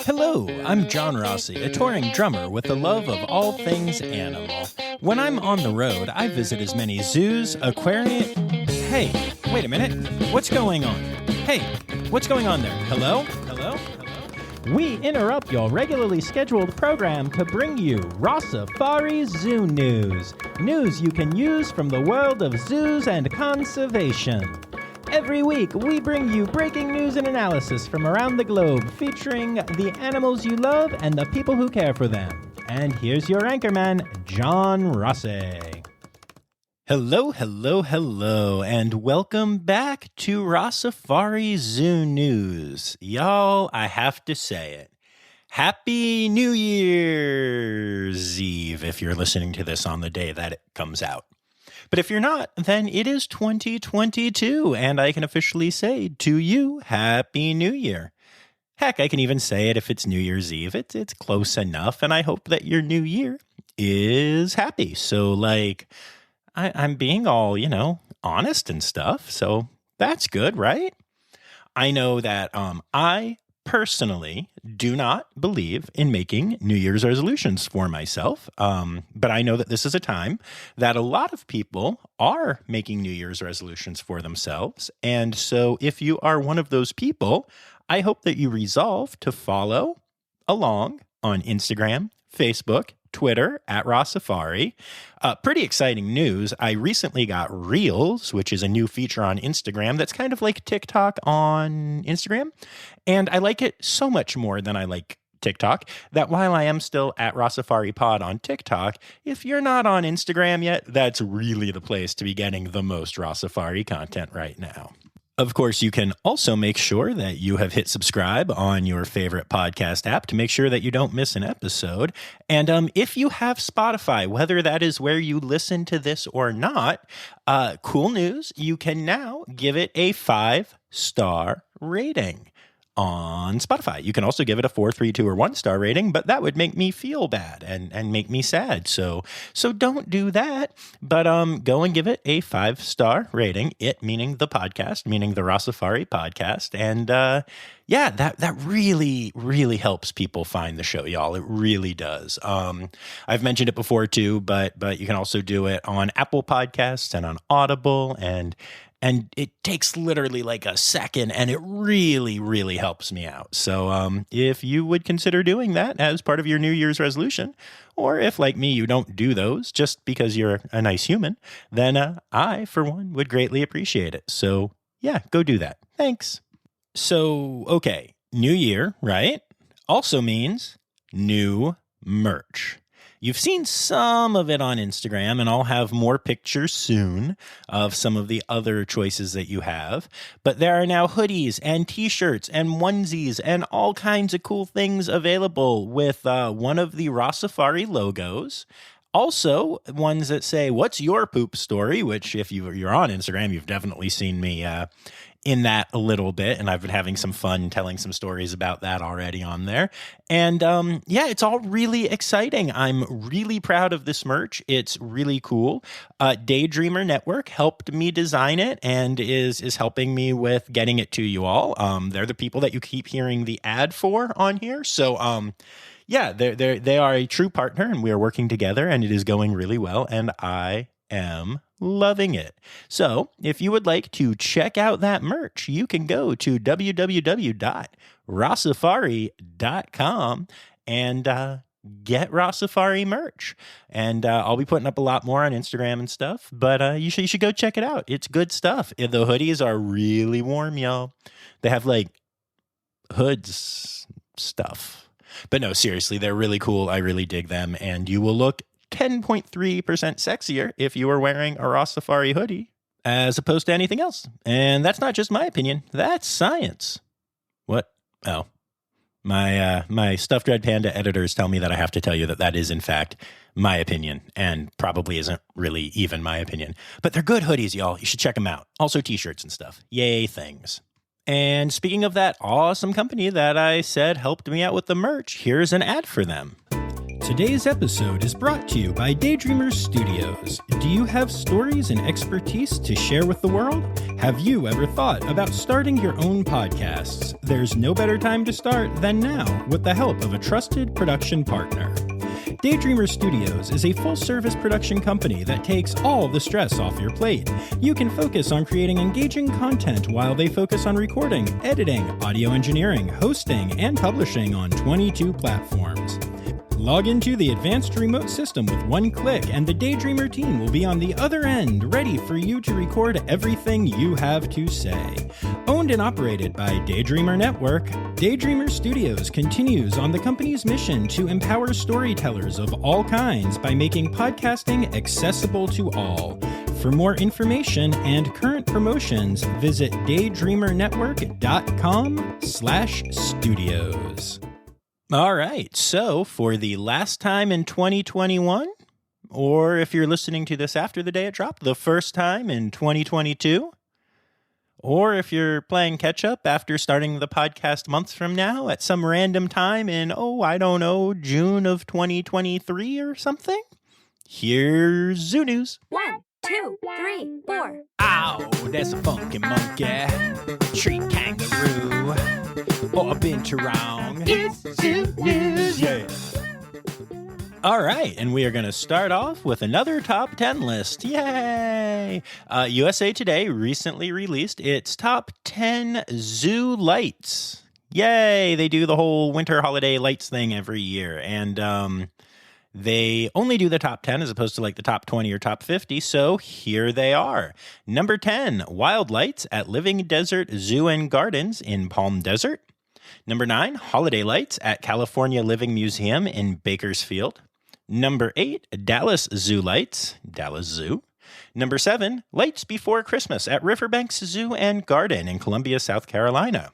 Hello, I'm John Rossi, a touring drummer with a love of all things animal. When I'm on the road, I visit as many zoos, aquariums... Hey, wait a minute. What's going on? Hey, what's going on there? Hello? Hello? Hello? We interrupt your regularly scheduled program to bring you Rossifari Zoo news. News you can use from the world of zoos and conservation. Every week, we bring you breaking news and analysis from around the globe, featuring the animals you love and the people who care for them. And here's your anchorman, John Rossi. Hello, hello, hello, and welcome back to Rossifari Zoo News. Y'all, I have to say it. Happy New Year's Eve if you're listening to this on the day that it comes out. But if you're not, then it is 2022, and I can officially say to you, Happy New Year. Heck, I can even say it if it's New Year's Eve. It's close enough, and I hope that your new year is happy. So, I'm being all, honest and stuff, so that's good, right? I know that I personally do not believe in making New Year's resolutions for myself, but I know that this is a time that a lot of people are making New Year's resolutions for themselves. And so if you are one of those people, I hope that you resolve to follow along on Instagram, Facebook, Twitter, at Rossifari. Pretty exciting news. I recently got Reels, which is a new feature on Instagram that's kind of like TikTok on Instagram. And I like it so much more than I like TikTok that while I am still at Rossifari Pod on TikTok, if you're not on Instagram yet, that's really the place to be getting the most Rossifari content right now. Of course, you can also make sure that you have hit subscribe on your favorite podcast app to make sure that you don't miss an episode. And if you have Spotify, whether that is where you listen to this or not, cool news, you can now give it a 5-star rating on Spotify. You can also give it a 4, 3, 2, or 1-star rating, but that would make me feel bad and make me sad. So don't do that, but go and give it a 5-star rating. It meaning the podcast, meaning the Rossifari podcast. And that really, really helps people find the show, y'all. It really does. I've mentioned it before too, but you can also do it on Apple Podcasts and on Audible, and it takes literally like a second, and it really, really helps me out. So if you would consider doing that as part of your New Year's resolution, or if, like me, you don't do those just because you're a nice human, then I, for one, would greatly appreciate it. So yeah, go do that. Thanks. So, okay, new year, right? Also means new merch. You've seen some of it on Instagram, and I'll have more pictures soon of some of the other choices that you have. But there are now hoodies and t-shirts and onesies and all kinds of cool things available with one of the Rossifari logos. Also, ones that say, "What's your poop story?" Which, if you're on Instagram, you've definitely seen me in that a little bit, and I've been having some fun telling some stories about that already on there. And it's all really exciting. I'm really proud of this merch. It's really cool. Daydreamer Network helped me design it and is helping me with getting it to you all. They're the people that you keep hearing the ad for on here. So they are a true partner, and we are working together, and it is going really well, and I am loving it. So if you would like to check out that merch, you can go to www.rossifari.com and get Rossifari merch. And I'll be putting up a lot more on Instagram and stuff, but you should go check it out. It's good stuff. The hoodies are really warm, y'all. They have like hoods stuff. But no, seriously, they're really cool. I really dig them, and you will look 10.3% sexier if you are wearing a Rossifari hoodie as opposed to anything else. And that's not just my opinion. That's science. What? Oh, my Stuffed Red Panda editors tell me that I have to tell you that is, in fact, my opinion, and probably isn't really even my opinion. But they're good hoodies, y'all. You should check them out. Also t-shirts and stuff. Yay, things. And speaking of that awesome company that I said helped me out with the merch, here's an ad for them. Today's episode is brought to you by Daydreamers Studios. Do you have stories and expertise to share with the world? Have you ever thought about starting your own podcasts? There's no better time to start than now with the help of a trusted production partner. Daydreamer Studios is a full-service production company that takes all the stress off your plate. You can focus on creating engaging content while they focus on recording, editing, audio engineering, hosting, and publishing on 22 platforms. Log into the advanced remote system with one click, and the Daydreamer team will be on the other end, ready for you to record everything you have to say. Owned and operated by Daydreamer Network, Daydreamer Studios continues on the company's mission to empower storytellers of all kinds by making podcasting accessible to all. For more information and current promotions, visit daydreamernetwork.com/studios. All right, so for the last time in 2021, or if you're listening to this after the day it dropped, the first time in 2022, or if you're playing catch-up after starting the podcast months from now at some random time in, June of 2023 or something, here's Zoo News. 1, 2, 3, 4. Ow, there's a funky monkey, tree kangaroo, or a binturong. It's Zoo News. Yeah. All right, and we are going to start off with another top 10 list. Yay! USA Today recently released its top 10 zoo lights. Yay! They do the whole winter holiday lights thing every year, and they only do the top 10 as opposed to like the top 20 or top 50, so here they are. Number 10, wild lights at Living Desert Zoo and Gardens in Palm Desert. Number 9, holiday lights at California Living Museum in Bakersfield. Number 8, Dallas Zoo lights, Dallas Zoo. Number 7, lights before Christmas at Riverbanks Zoo and Garden in Columbia, South Carolina.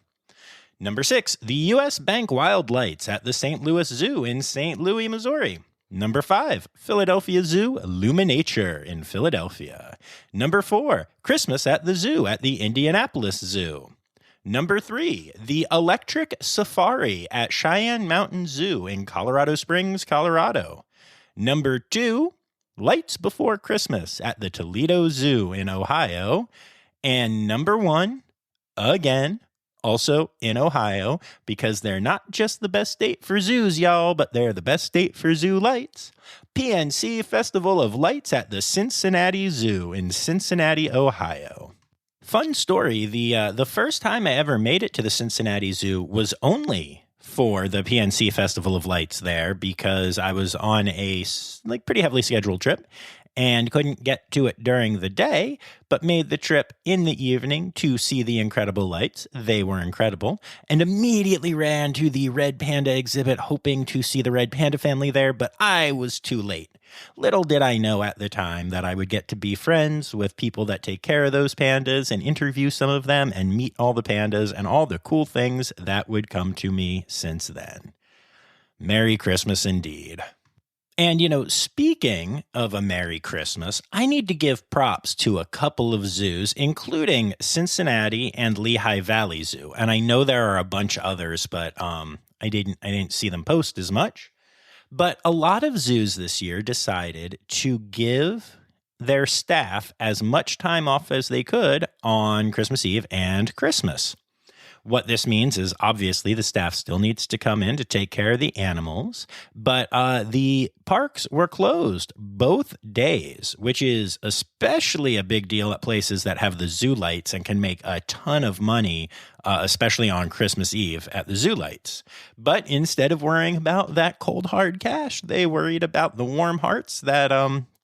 Number 6, the U.S. Bank Wild Lights at the St. Louis Zoo in St. Louis, Missouri. Number 5, Philadelphia Zoo Luminature in Philadelphia. Number 4, Christmas at the Zoo at the Indianapolis Zoo. Number 3, the Electric Safari at Cheyenne Mountain Zoo in Colorado Springs, Colorado. Number 2, Lights Before Christmas at the Toledo Zoo in Ohio. And number 1, again, also in Ohio, because they're not just the best state for zoos, y'all, but they're the best state for zoo lights. PNC Festival of Lights at the Cincinnati Zoo in Cincinnati, Ohio. Fun story, the first time I ever made it to the Cincinnati Zoo was only for the PNC Festival of Lights there, because I was on a pretty heavily scheduled trip and couldn't get to it during the day, but made the trip in the evening to see the incredible lights. They were incredible, and immediately ran to the Red Panda exhibit hoping to see the Red Panda family there, but I was too late. Little did I know at the time that I would get to be friends with people that take care of those pandas and interview some of them and meet all the pandas and all the cool things that would come to me since then. Merry Christmas indeed. And, speaking of a Merry Christmas, I need to give props to a couple of zoos, including Cincinnati and Lehigh Valley Zoo. And I know there are a bunch others, but I didn't see them post as much. But a lot of zoos this year decided to give their staff as much time off as they could on Christmas Eve and Christmas. What this means is obviously the staff still needs to come in to take care of the animals, but the parks were closed both days, which is especially a big deal at places that have the zoo lights and can make a ton of money, especially on Christmas Eve at the zoo lights. But instead of worrying about that cold, hard cash, they worried about the warm hearts that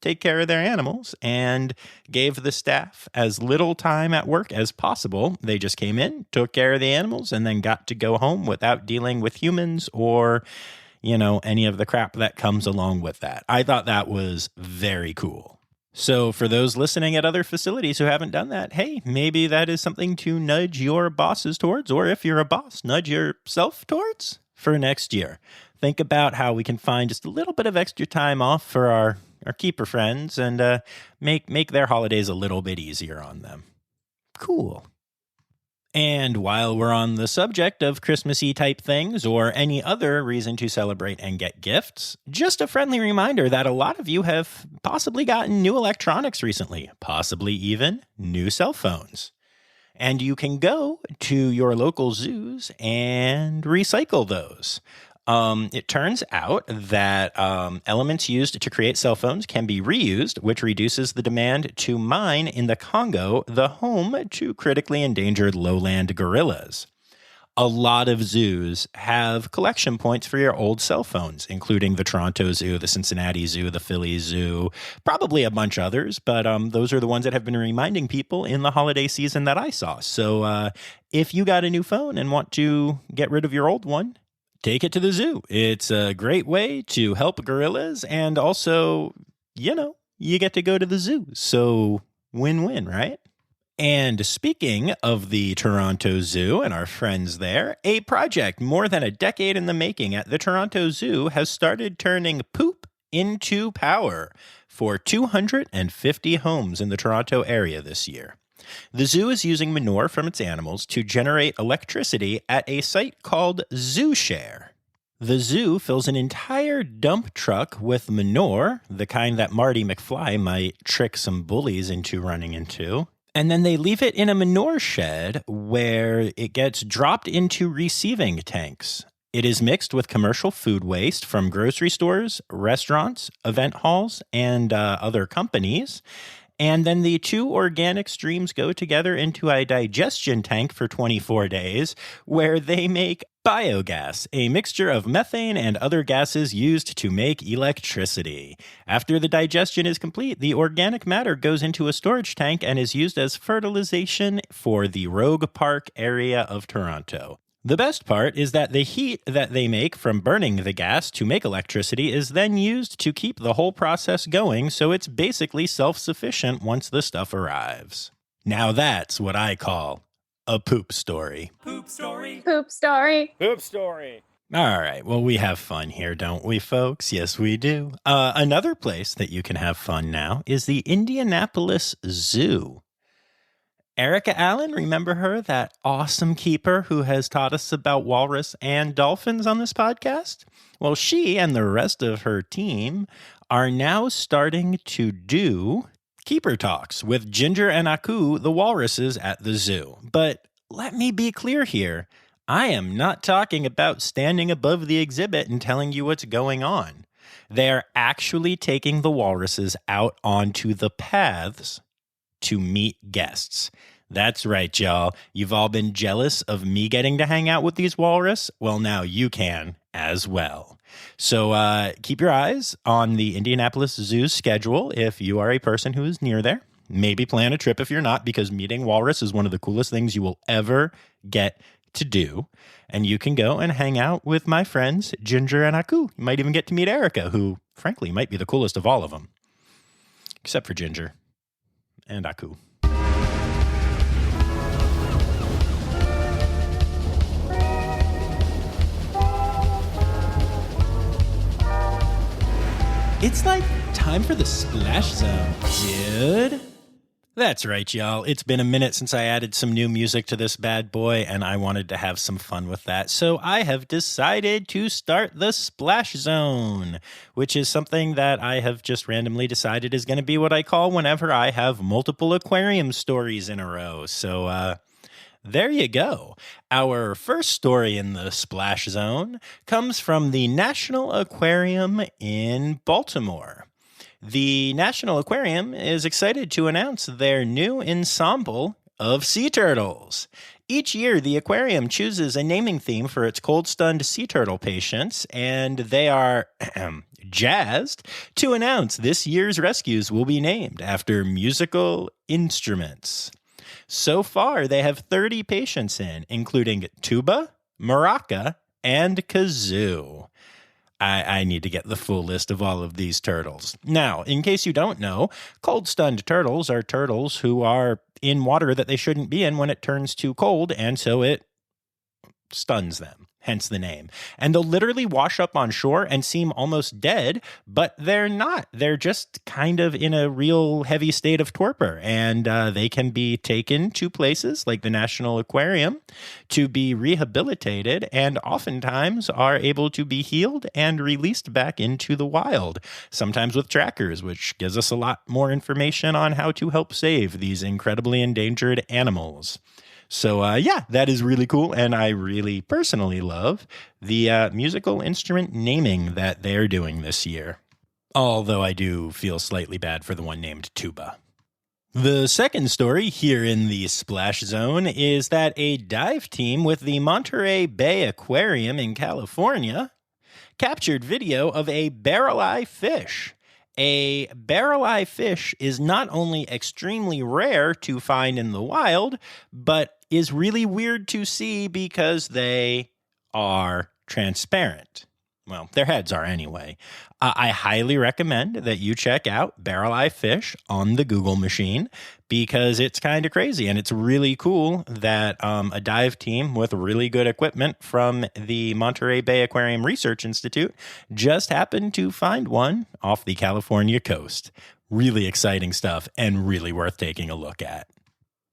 take care of their animals and gave the staff as little time at work as possible. They just came in, took care of the animals, and then got to go home without dealing with humans or, any of the crap that comes along with that. I thought that was very cool. So for those listening at other facilities who haven't done that, hey, maybe that is something to nudge your bosses towards, or if you're a boss, nudge yourself towards for next year. Think about how we can find just a little bit of extra time off for our keeper friends and make their holidays a little bit easier on them. Cool. And while we're on the subject of Christmassy type things or any other reason to celebrate and get gifts, just a friendly reminder that a lot of you have possibly gotten new electronics recently, possibly even new cell phones. And you can go to your local zoos and recycle those. It turns out that elements used to create cell phones can be reused, which reduces the demand to mine in the Congo, the home to critically endangered lowland gorillas. A lot of zoos have collection points for your old cell phones, including the Toronto Zoo, the Cincinnati Zoo, the Philly Zoo, probably a bunch others, but those are the ones that have been reminding people in the holiday season that I saw. So if you got a new phone and want to get rid of your old one, take it to the zoo. It's a great way to help gorillas, and also, you get to go to the zoo. So win-win, right? And speaking of the Toronto Zoo and our friends there, a project more than a decade in the making at the Toronto Zoo has started turning poop into power for 250 homes in the Toronto area this year. The zoo is using manure from its animals to generate electricity at a site called ZooShare. The zoo fills an entire dump truck with manure, the kind that Marty McFly might trick some bullies into running into, and then they leave it in a manure shed where it gets dropped into receiving tanks. It is mixed with commercial food waste from grocery stores, restaurants, event halls, and other companies. And then the two organic streams go together into a digestion tank for 24 days, where they make biogas, a mixture of methane and other gases used to make electricity. After the digestion is complete, the organic matter goes into a storage tank and is used as fertilization for the Rogue Park area of Toronto. The best part is that the heat that they make from burning the gas to make electricity is then used to keep the whole process going, so it's basically self-sufficient once the stuff arrives. Now that's what I call a poop story. Poop story. Poop story. Poop story. All right, well, we have fun here, don't we, folks? Yes, we do. Another place that you can have fun now is the Indianapolis Zoo. Erica Allen, remember her, that awesome keeper who has taught us about walrus and dolphins on this podcast? Well, she and the rest of her team are now starting to do keeper talks with Ginger and Aku, the walruses at the zoo. But let me be clear here. I am not talking about standing above the exhibit and telling you what's going on. They are actually taking the walruses out onto the paths to meet guests. That's right, y'all. You've all been jealous of me getting to hang out with these walrus? Well, now you can as well. So keep your eyes on the Indianapolis Zoo's schedule if you are a person who is near there. Maybe plan a trip if you're not, because meeting walrus is one of the coolest things you will ever get to do. And you can go and hang out with my friends, Ginger and Aku. You might even get to meet Erica, who, frankly, might be the coolest of all of them. Except for Ginger and Aku. It's like time for the splash zone, dude. That's right, y'all. It's been a minute since I added some new music to this bad boy, and I wanted to have some fun with that. So I have decided to start the splash zone, which is something that I have just randomly decided is going to be what I call whenever I have multiple aquarium stories in a row. So, there you go. Our first story in the splash zone comes from the National Aquarium in Baltimore. The National Aquarium is excited to announce their new ensemble of sea turtles. Each year, the aquarium chooses a naming theme for its cold-stunned sea turtle patients, and they are jazzed to announce this year's rescues will be named after musical instruments. So far, they have 30 patients in, including tuba, maraca, and kazoo. I need to get the full list of all of these turtles. Now, in case you don't know, cold-stunned turtles are turtles who are in water that they shouldn't be in when it turns too cold, and so it stuns them. hence the name. And they'll literally wash up on shore and seem almost dead, but they're not. They're just kind of in a real heavy state of torpor, and they can be taken to places like the National Aquarium to be rehabilitated, and oftentimes are able to be healed and released back into the wild, sometimes with trackers, which gives us a lot more information on how to help save these incredibly endangered animals. So, yeah, that is really cool, and I really personally love the musical instrument naming that they're doing this year. Although I do feel slightly bad for the one named tuba. The second story here in the Splash Zone is that a dive team with the Monterey Bay Aquarium in California captured video of a barrel-eye fish. A barrel-eye fish is not only extremely rare to find in the wild, but is really weird to see because they are transparent. Well, their heads are anyway. I highly recommend that you check out barrel-eye fish on the Google machine because it's kind of crazy, and it's really cool that a dive team with really good equipment from the Monterey Bay Aquarium Research Institute just happened to find one off the California coast. Really exciting stuff and really worth taking a look at.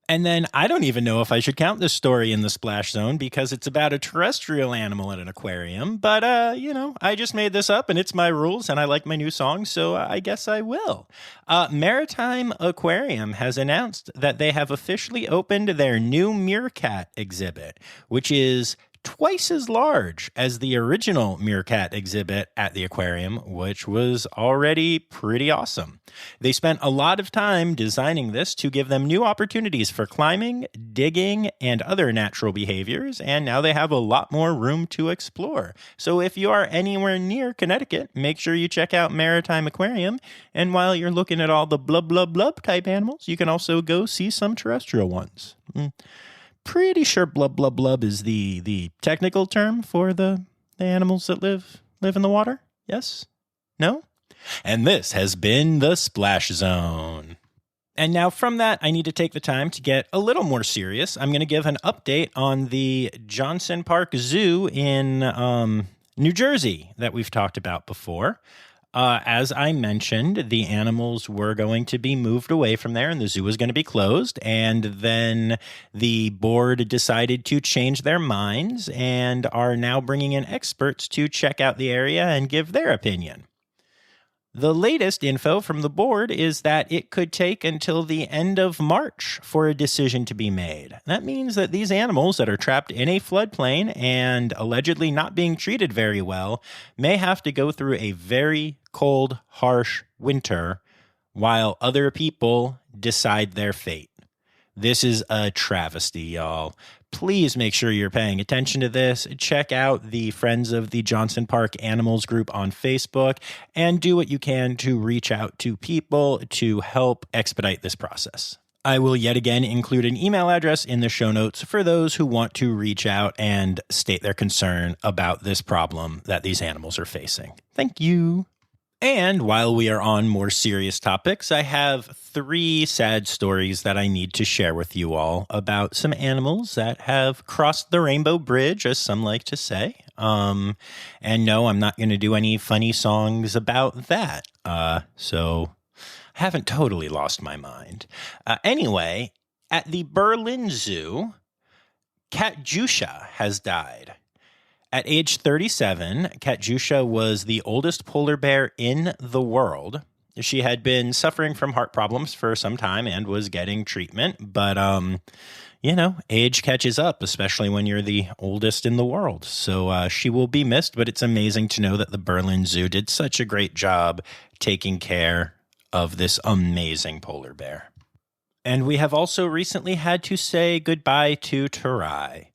And then I don't even know if I should count this story in the Splash Zone because it's about a terrestrial animal at an aquarium. But, I just made this up and it's my rules and I like my new song, so I guess I will. Maritime Aquarium has announced that they have officially opened their new meerkat exhibit, which is twice as large as the original meerkat exhibit at the aquarium, which was already pretty awesome. They spent a lot of time designing this to give them new opportunities for climbing, digging, and other natural behaviors, and now they have a lot more room to explore. So if you are anywhere near Connecticut, make sure you check out Maritime Aquarium, and while you're looking at all the blub blub blub type animals, you can also go see some terrestrial ones. Pretty sure blub blub blub is the technical term for the animals that live in the water. Yes? No? And this has been the Splash Zone. And now from that, I need to take the time to get a little more serious. I'm going to give an update on the Johnson Park Zoo in New Jersey that we've talked about before. As I mentioned, the animals were going to be moved away from there and the zoo was going to be closed. And then the board decided to change their minds and are now bringing in experts to check out the area and give their opinion. The latest info from the board is that it could take until the end of March for a decision to be made. That means that these animals that are trapped in a floodplain and allegedly not being treated very well may have to go through a very cold, harsh winter while other people decide their fate. This is a travesty, y'all. Please make sure you're paying attention to this. Check out the Friends of the Johnson Park Animals group on Facebook and do what you can to reach out to people to help expedite this process. I will yet again include an email address in the show notes for those who want to reach out and state their concern about this problem that these animals are facing. Thank you. And while we are on more serious topics, I have 3 sad stories that I need to share with you all about some animals that have crossed the rainbow bridge, as some like to say. And no, I'm not going to do any funny songs about that. So I haven't totally lost my mind. Anyway, at the Berlin Zoo, Katjuscha has died. At age 37, Katjuscha was the oldest polar bear in the world. She had been suffering from heart problems for some time and was getting treatment, but, age catches up, especially when you're the oldest in the world. So she will be missed, but it's amazing to know that the Berlin Zoo did such a great job taking care of this amazing polar bear. And we have also recently had to say goodbye to Tarai.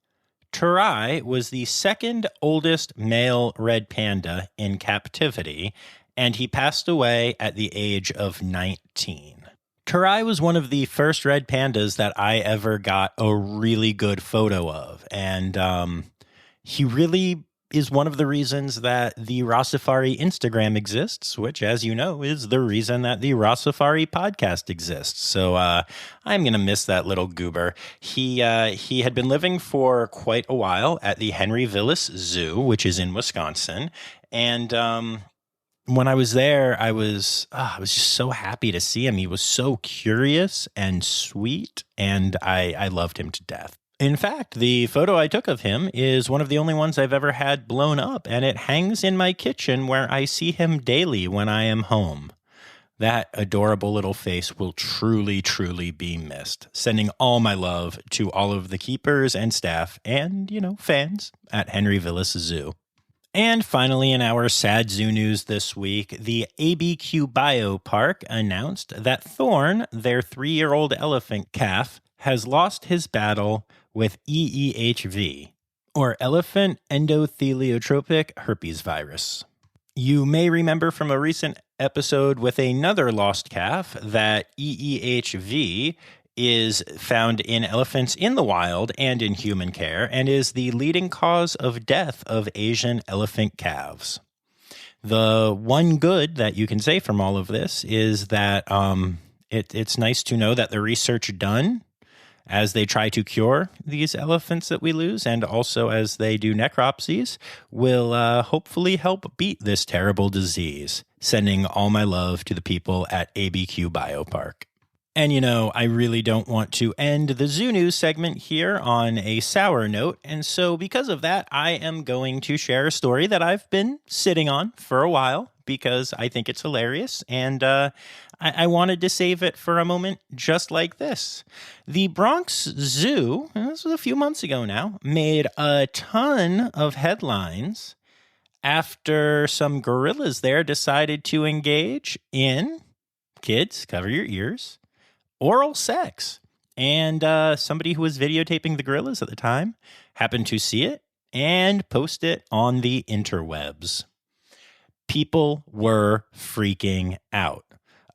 Tarai was the second oldest male red panda in captivity, and he passed away at the age of 19. Tarai was one of the first red pandas that I ever got a really good photo of, and he is one of the reasons that the Rossifari Instagram exists, which, as you know, is the reason that the Rossifari podcast exists. So I'm going to miss that little goober. He had been living for quite a while at the Henry Vilas Zoo, which is in Wisconsin. And when I was there, I was just so happy to see him. He was so curious and sweet, and I loved him to death. In fact, the photo I took of him is one of the only ones I've ever had blown up, and it hangs in my kitchen where I see him daily when I am home. That adorable little face will truly, truly be missed. Sending all my love to all of the keepers and staff and, fans at Henry Vilas Zoo. And finally, in our sad zoo news this week, the ABQ Biopark announced that Thorn, their 3-year-old elephant calf, has lost his battle with EEHV, or elephant endotheliotropic herpes virus. You may remember from a recent episode with another lost calf that EEHV is found in elephants in the wild and in human care and is the leading cause of death of Asian elephant calves. The one good that you can say from all of this is that it's nice to know that the research done as they try to cure these elephants that we lose, and also as they do necropsies, will hopefully help beat this terrible disease. Sending all my love to the people at ABQ Biopark. And I really don't want to end the zoo news segment here on a sour note, and so because of that, I am going to share a story that I've been sitting on for a while, because I think it's hilarious, and I wanted to save it for a moment just like this. The Bronx Zoo, and this was a few months ago now, made a ton of headlines after some gorillas there decided to engage in, kids, cover your ears, oral sex. And somebody who was videotaping the gorillas at the time happened to see it and post it on the interwebs. People were freaking out.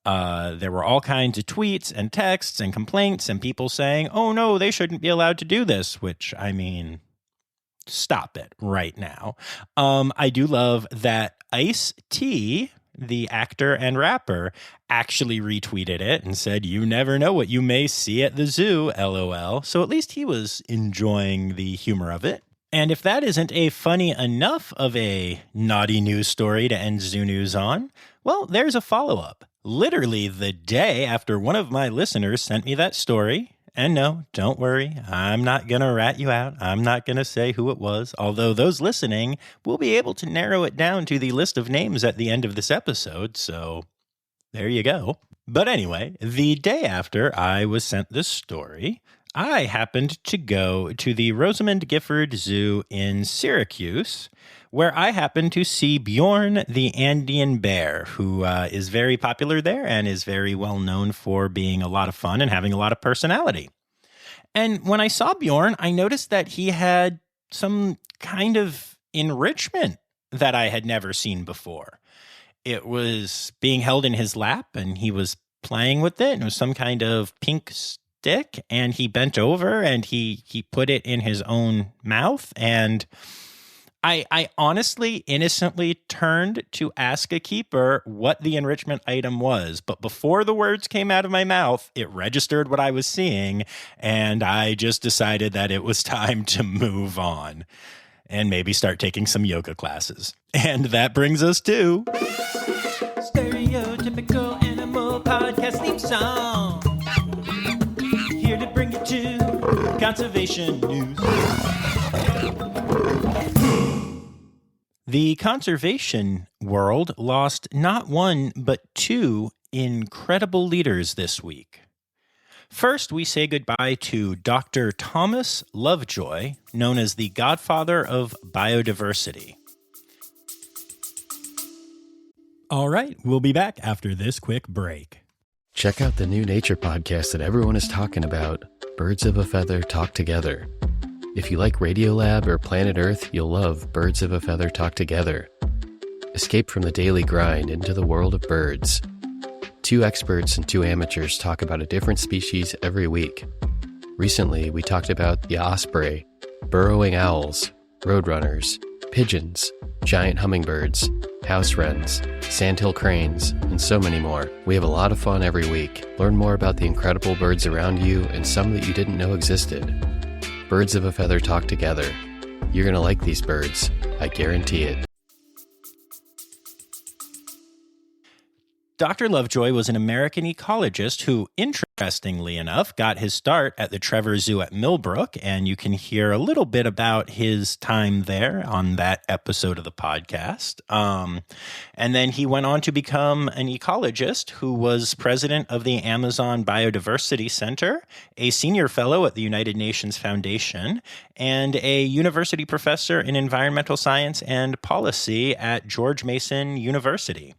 There were all kinds of tweets and texts and complaints and people saying, oh no, they shouldn't be allowed to do this, which, stop it right now. I do love that Ice-T, the actor and rapper, actually retweeted it and said, you never know what you may see at the zoo, LOL. So at least he was enjoying the humor of it. And if that isn't a funny enough of a naughty news story to end zoo news on, well, there's a follow-up. Literally the day after one of my listeners sent me that story. And no, don't worry, I'm not going to rat you out. I'm not going to say who it was, although those listening will be able to narrow it down to the list of names at the end of this episode, so there you go. But anyway, the day after I was sent this story, I happened to go to the Rosamond Gifford Zoo in Syracuse, where I happened to see Bjorn the Andean bear, who is very popular there and is very well known for being a lot of fun and having a lot of personality. And when I saw Bjorn, I noticed that he had some kind of enrichment that I had never seen before. It was being held in his lap and he was playing with it. And it was some kind of pink stick, and he bent over and he put it in his own mouth, and I honestly, innocently turned to ask a keeper what the enrichment item was. But before the words came out of my mouth, it registered what I was seeing, and I just decided that it was time to move on and maybe start taking some yoga classes. And that brings us to Stereotypical Animal Podcast Theme Song. Here to bring you to conservation news. The conservation world lost not one, but two incredible leaders this week. First, we say goodbye to Dr. Thomas Lovejoy, known as the godfather of biodiversity. All right, we'll be back after this quick break. Check out the new nature podcast that everyone is talking about, Birds of a Feather Talk Together. If you like Radiolab or Planet Earth, you'll love Birds of a Feather Talk Together. Escape from the daily grind into the world of birds. 2 experts and 2 amateurs talk about a different species every week. Recently, we talked about the osprey, burrowing owls, roadrunners, pigeons, giant hummingbirds, house wrens, sandhill cranes, and so many more. We have a lot of fun every week. Learn more about the incredible birds around you and some that you didn't know existed. Birds of a Feather Talk Together. You're going to like these birds. I guarantee it. Dr. Lovejoy was an American ecologist who, interestingly enough, got his start at the Trevor Zoo at Millbrook, and you can hear a little bit about his time there on that episode of the podcast. And then he went on to become an ecologist who was president of the Amazon Biodiversity Center, a senior fellow at the United Nations Foundation, and a university professor in environmental science and policy at George Mason University.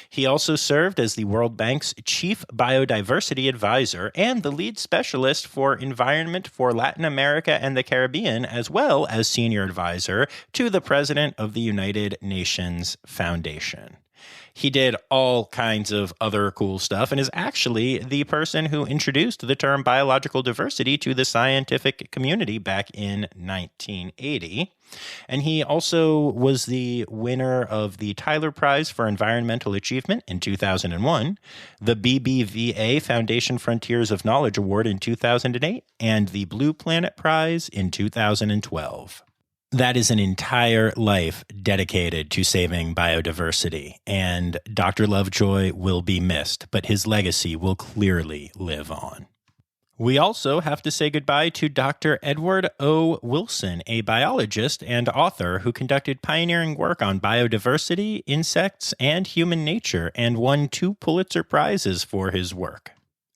He also served as the World Bank's Chief Biodiversity Advisor and the lead specialist for environment for Latin America and the Caribbean, as well as senior advisor to the President of the United Nations Foundation. He did all kinds of other cool stuff and is actually the person who introduced the term biological diversity to the scientific community back in 1980. And he also was the winner of the Tyler Prize for Environmental Achievement in 2001, the BBVA Foundation Frontiers of Knowledge Award in 2008, and the Blue Planet Prize in 2012. That is an entire life dedicated to saving biodiversity, and Dr. Lovejoy will be missed, but his legacy will clearly live on. We also have to say goodbye to Dr. Edward O. Wilson, a biologist and author who conducted pioneering work on biodiversity, insects, and human nature, and won 2 Pulitzer Prizes for his work.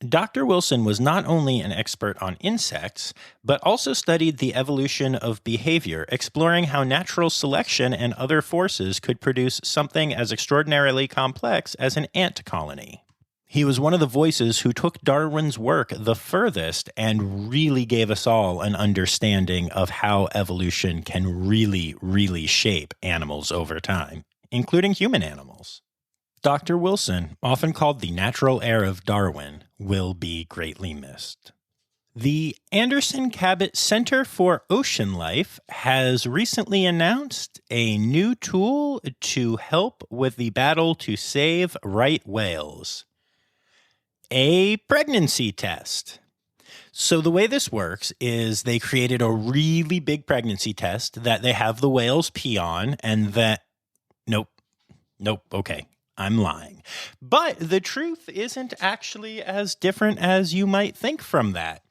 Dr. Wilson was not only an expert on insects, but also studied the evolution of behavior, exploring how natural selection and other forces could produce something as extraordinarily complex as an ant colony. He was one of the voices who took Darwin's work the furthest and really gave us all an understanding of how evolution can really shape animals over time, including human animals. Dr. Wilson, often called the natural heir of Darwin, will be greatly missed. The Anderson Cabot Center for Ocean Life has recently announced a new tool to help with the battle to save right whales. A pregnancy test. So the way this works is they created a really big pregnancy test that they have the whales pee on, and that... Nope, okay. I'm lying. But the truth isn't actually as different as you might think from that.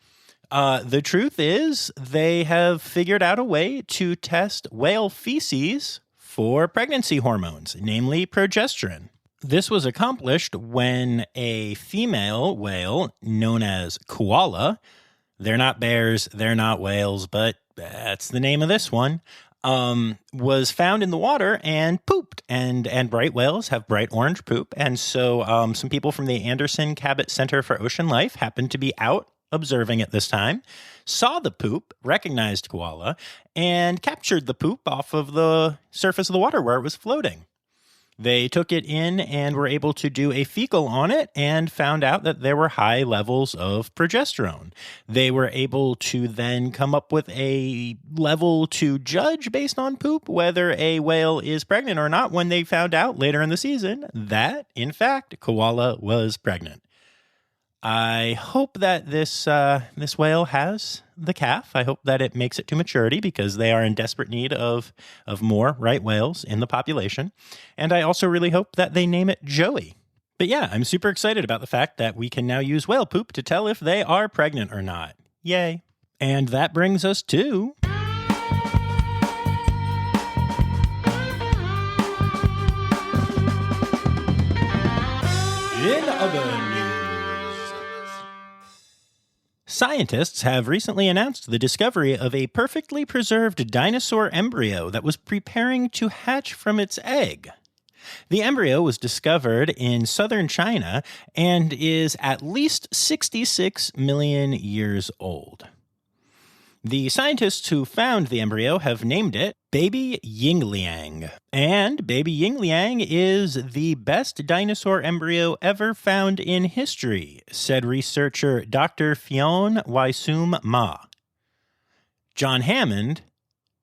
The truth is they have figured out a way to test whale feces for pregnancy hormones, namely progesterone. This was accomplished when a female whale known as koala, they're not bears, they're not whales, but that's the name of this one, was found in the water and pooped. And bright whales have bright orange poop. And so some people from the Anderson Cabot Center for Ocean Life happened to be out observing at this time, saw the poop, recognized koala, and captured the poop off of the surface of the water where it was floating. They took it in and were able to do a fecal on it and found out that there were high levels of progesterone. They were able to then come up with a level to judge based on poop whether a whale is pregnant or not when they found out later in the season that, in fact, koala was pregnant. I hope that this whale has the calf. I hope that it makes it to maturity because they are in desperate need of more right whales in the population. And I also really hope that they name it Joey. But yeah, I'm super excited about the fact that we can now use whale poop to tell if they are pregnant or not. Yay. And that brings us to... In other news. Scientists have recently announced the discovery of a perfectly preserved dinosaur embryo that was preparing to hatch from its egg. The embryo was discovered in southern China and is at least 66 million years old. The scientists who found the embryo have named it Baby Yingliang. And Baby Yingliang is the best dinosaur embryo ever found in history, said researcher Dr. Fionn Waisum Ma. John Hammond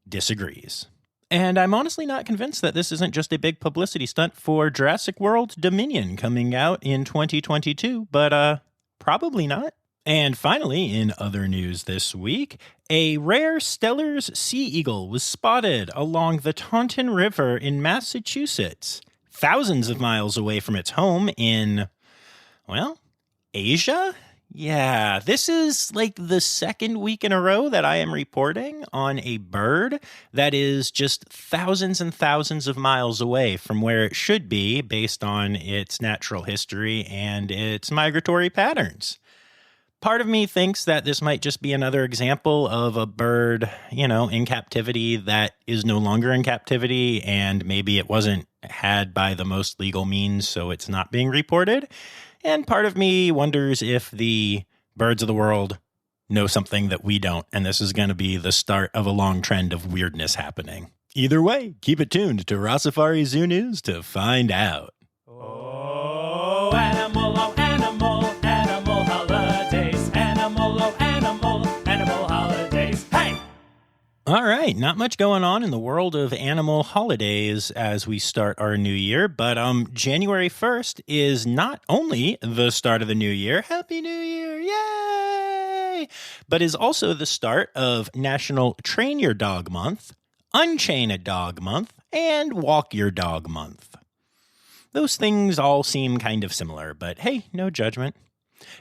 disagrees. And I'm honestly not convinced that this isn't just a big publicity stunt for Jurassic World Dominion coming out in 2022, but probably not. And finally, in other news this week, a rare Steller's sea eagle was spotted along the Taunton River in Massachusetts, thousands of miles away from its home in, well, Asia? Yeah, this is like the second week in a row that I am reporting on a bird that is just thousands and thousands of miles away from where it should be based on its natural history and its migratory patterns. Part of me thinks that this might just be another example of a bird, in captivity that is no longer in captivity, and maybe it wasn't had by the most legal means, so it's not being reported. And part of me wonders if the birds of the world know something that we don't, and this is going to be the start of a long trend of weirdness happening. Either way, keep it tuned to Rossifari Zoo News to find out. Oh, animal, holidays. Animal holidays. Hey! All right, not much going on in the world of animal holidays as we start our new year, but January 1st is not only the start of the new year, Happy New Year, yay! But is also the start of National Train Your Dog Month, Unchain a Dog Month, and Walk Your Dog Month. Those things all seem kind of similar, but hey, no judgment.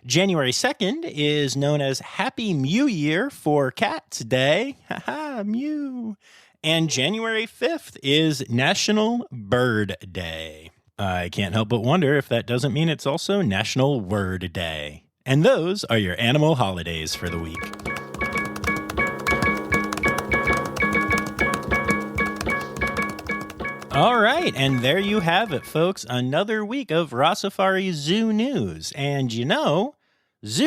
January 2nd is known as Happy Mew Year for Cats Day. Haha, mew. And January 5th is National Bird Day. I can't help but wonder if that doesn't mean it's also National Word Day. And those are your animal holidays for the week. All right, and there you have it, folks. Another week of Rossifari Zoo News. And Zoo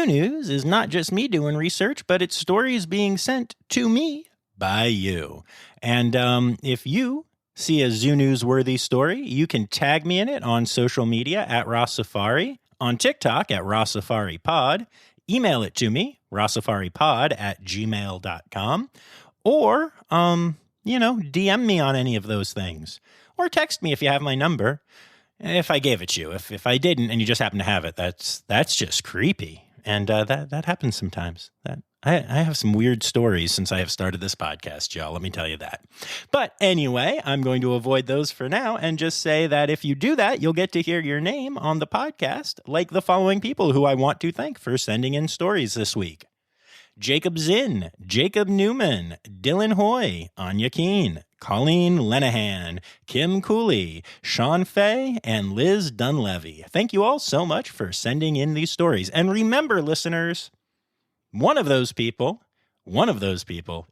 News is not just me doing research, but it's stories being sent to me by you. And if you see a Zoo News-worthy story, you can tag me in it on social media at Rossifari, on TikTok at RossiFariPod, email it to me, rossifaripod@gmail.com, or, DM me on any of those things. Or text me if you have my number. If I gave it to you. If I didn't and you just happen to have it, that's just creepy. And that happens sometimes. I have some weird stories since I have started this podcast, y'all. Let me tell you that. But anyway, I'm going to avoid those for now and just say that if you do that, you'll get to hear your name on the podcast, like the following people who I want to thank for sending in stories this week. Jacob Zinn, Jacob Newman, Dylan Hoy, Anya Keene, Colleen Lenahan, Kim Cooley, Sean Fay, and Liz Dunlevy. Thank you all so much for sending in these stories. And remember, listeners, one of those people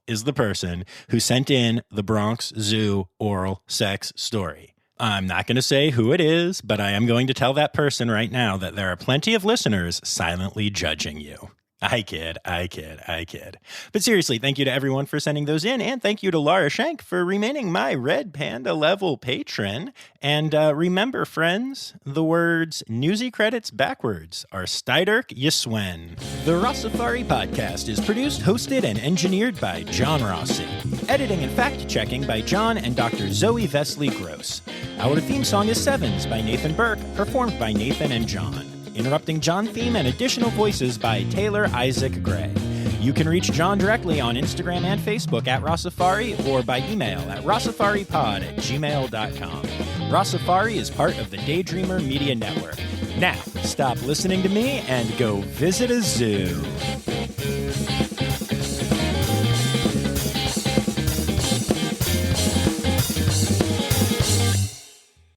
is the person who sent in the Bronx Zoo oral sex story. I'm not going to say who it is, but I am going to tell that person right now that there are plenty of listeners silently judging you. I kid. But seriously, thank you to everyone for sending those in, and thank you to Laura Schenk for remaining my Red Panda level patron. And remember, friends, the words Newsy credits backwards are Steiderk Yiswen. The Rossifari podcast is produced, hosted, and engineered by John Rossi. Editing and fact-checking by John and Dr. Zoe Vesley Gross. Our theme song is Sevens by Nathan Burke, performed by Nathan and John. Interrupting John theme and additional voices by Taylor Isaac Gray. You can reach John directly on Instagram and Facebook at Rossifari or by email at rossifaripod@gmail.com. Rossifari is part of the Daydreamer Media Network. Now, stop listening to me and go visit a zoo.